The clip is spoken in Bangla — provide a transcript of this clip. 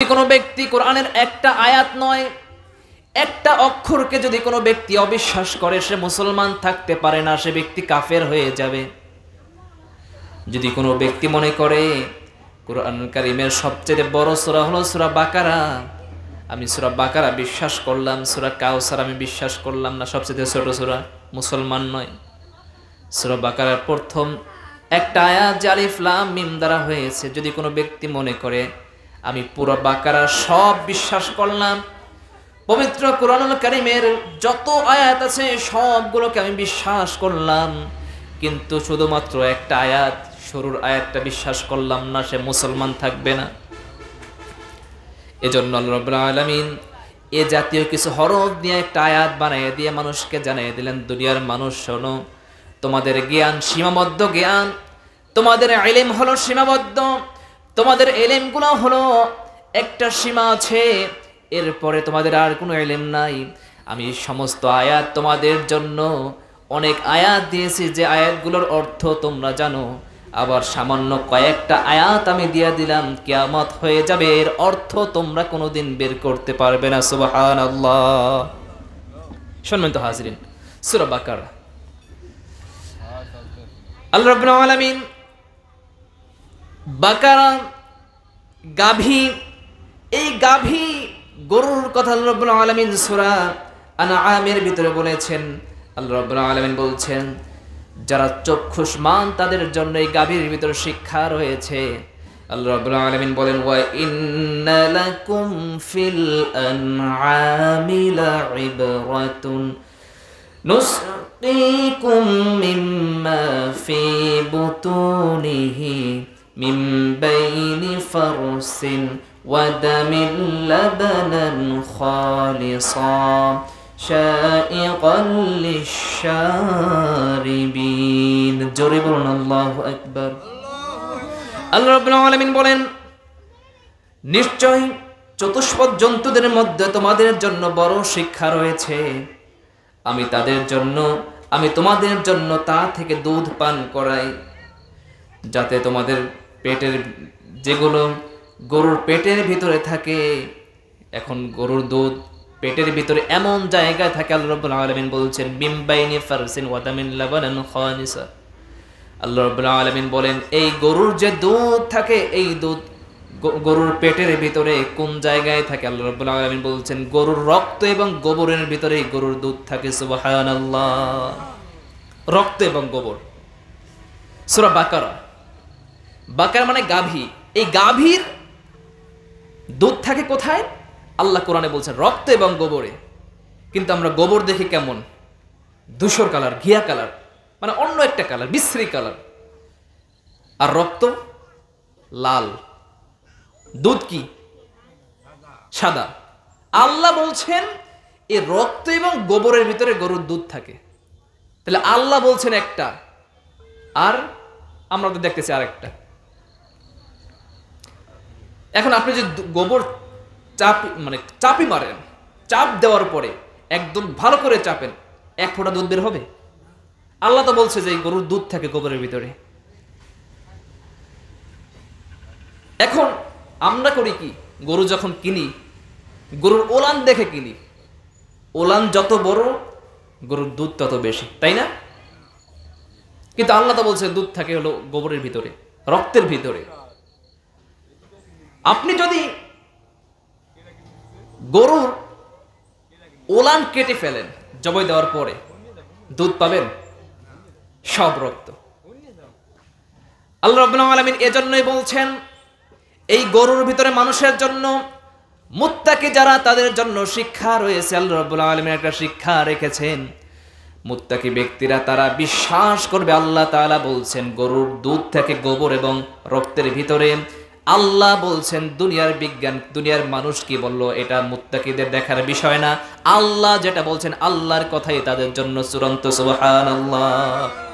কোনো ব্যক্তি কোরআনের একটা আয়াত নয় একটা অক্ষরকে যদি কোনো ব্যক্তি অবিশ্বাস করে সে মুসলমান থাকতে পারে না, সে ব্যক্তি কাফের হয়ে যাবে। যদি কোনো ব্যক্তি মনে করে কোরআন কারীমের সবচেয়ে বড় সূরা হলো সূরা বাকারা, আমি সূরা বাকারা বিশ্বাস করলাম, সূরা কাউসার আমি বিশ্বাস করলাম না, সবচেয়ে ছোট সূরা, মুসলমান নয়। সূরা বাকারার প্রথম একটা আয়াত যে আলিফ লাম মিম দ্বারা হয়েছে, যদি কোনো ব্যক্তি মনে করে আমি পুরো বাকারা সব বিশ্বাস করলাম, পবিত্র কোরআনুল কারীমের যত আয়াত আছে সবগুলোকে আমি বিশ্বাস করলাম, কিন্তু শুধুমাত্র একটা আয়াত শুরুর আয়াতটা বিশ্বাস করলাম না, সে মুসলমান থাকবে না। এজন্য আল্লাহ রাব্বুল আলামিন এ জাতীয় কিছু হরফ দিয়ে একটা আয়াত বানিয়ে দিয়ে মানুষকে জানিয়ে দিলেন, দুনিয়ার মানুষ শোনো, তোমাদের জ্ঞান সীমাবদ্ধ জ্ঞান, তোমাদের ইলম হলো সীমাবদ্ধ, তোমাদের ইলমগুলো হলো একটা সীমা আছে, এরপরে তোমাদের আর কোনো ইলম নাই। আমি সমস্ত আয়াত তোমাদের জন্য অনেক আয়াত দিয়েছি যে আয়াতগুলোর অর্থ তোমরা জানো, আবার সামান্য কয়েকটা আয়াত আমি দিয়ে দিলাম, কিয়ামত হয়ে যাবে, এর অর্থ তোমরা কোনোদিন বের করতে পারবে না। সুবহানাল্লাহ। সম্মানিত হাজিরিন, সূরা বাকারা আল্লাহ রাব্বুল আলামিন বাকারা গাভী, এই গাভী গরুর কথা আল্লাহ রাব্বুল আলামিন সূরা আনআমের ভিতরে বলেছেন। আল্লাহ রাব্বুল আলামিন বলছেন যারা চক্ষুষ্মান তাদের জন্য এই গাভীর ভিতরে শিক্ষা রয়েছে। আল্লাহ রাব্বুল আলামিন বলেন ওয়া ইন্না লাকুম ফিল আনআমি লাইবরাতুন নুসকিকুম মিম্মা ফি বুতুনিহি মিন বাইনি ফারসিন ওয়া দামিন লাবানান খালিসা শাইকান লিশ-শারিবিন। জোরে বলুন আল্লাহু আকবার। আল্লাহ রাব্বুল আলামিন বলেন নিশ্চয় চতুষ্পদ জন্তুদের মধ্যে তোমাদের জন্য বড় শিক্ষা রয়েছে, আমি তোমাদের জন্য তা থেকে দুধ পান করাই, যাতে তোমাদের পেটের যেগুলো গরুর পেটের ভিতরে থাকে, এখন গরুর দুধ পেটের ভিতরে এমন জায়গায় থাকে, আল্লাহ রাব্বুল আলামিন বলছেন মিন বাইনি ফারসিন ওয়া দামিন লাবানান খালিসা। আল্লাহ রাব্বুল আলামিন বলেন এই গরুর যে দুধ থাকে, এই দুধ গরুর পেটের ভিতরে কোন জায়গায় থাকে? আল্লাহ রাব্বুল আলামিন বলছেন গরুর রক্ত এবং গোবরের ভিতরে গরুর দুধ থাকে। সুবহানাল্লাহ। রক্ত এবং গোবর। সূরা বাকারা, বাকারা মানে গাভী, এই গাভীর দুধ থাকে কোথায়? আল্লাহ কোরআনে বলছেন রক্ত এবং গোবরে। কিন্তু আমরা গোবর দেখি কেমন? ধূসর কালার, ঘিয়া কালার, মানে অন্য একটা কালার, বিশ্রী কালার। আর রক্ত লাল, দুধ কি সাদা। আল্লাহ বলছেন এই রক্ত এবং গোবরের ভিতরে গরুর দুধ থাকে। তাহলে আল্লাহ বলছেন একটা, আর আমরা তো দেখতেছি আরেকটা। এখন আপনি যে গোবর চাপি মারেন, চাপ দেওয়ার পরে একদম ভালো করে চাপেন, এক ফোঁটা দুধ বের হবে? আল্লাহ তো বলছে যে গরুর দুধ থাকে গোবরের ভিতরে। এখন আমরা করি কি? গরু যখন কিনি, গরুর ওলান দেখে কিনি, ওলান যত বড় গরুর দুধ তত বেশি, তাই না? কিন্তু আল্লাহ তো বলছে দুধ থাকে হলো গোবরের ভিতরে, রক্তের ভিতরে। আপনি যদি গরুর ওলান কেটে ফেলেন জবাই দেওয়ার পরে, দুধ পাবেন? সব রক্ত। আল্লাহ রাব্বুল আলামিন এজন্যই বলছেন এই গরুর ভিতরে মানুষের জন্য, মুত্তাকি যারা তাদের জন্য শিক্ষা রয়েছে। আল্লাহ রাব্বুল আলামিন একটা শিক্ষা রেখেছেন, মুত্তাকি ব্যক্তিরা তারা বিশ্বাস করবে। আল্লাহ তাআলা বলছেন গরুর দুধ থেকে গোবর এবং রক্তের ভিতরে। আল্লাহ বলছেন দুনিয়ার বিজ্ঞান, দুনিয়ার মানুষ কি বলল এটা মুত্তাকিদের দেখার বিষয় না। আল্লাহ যেটা বলছেন আল্লাহর কথাই তাদের জন্য চূড়ান্ত। সুবহানাল্লাহ।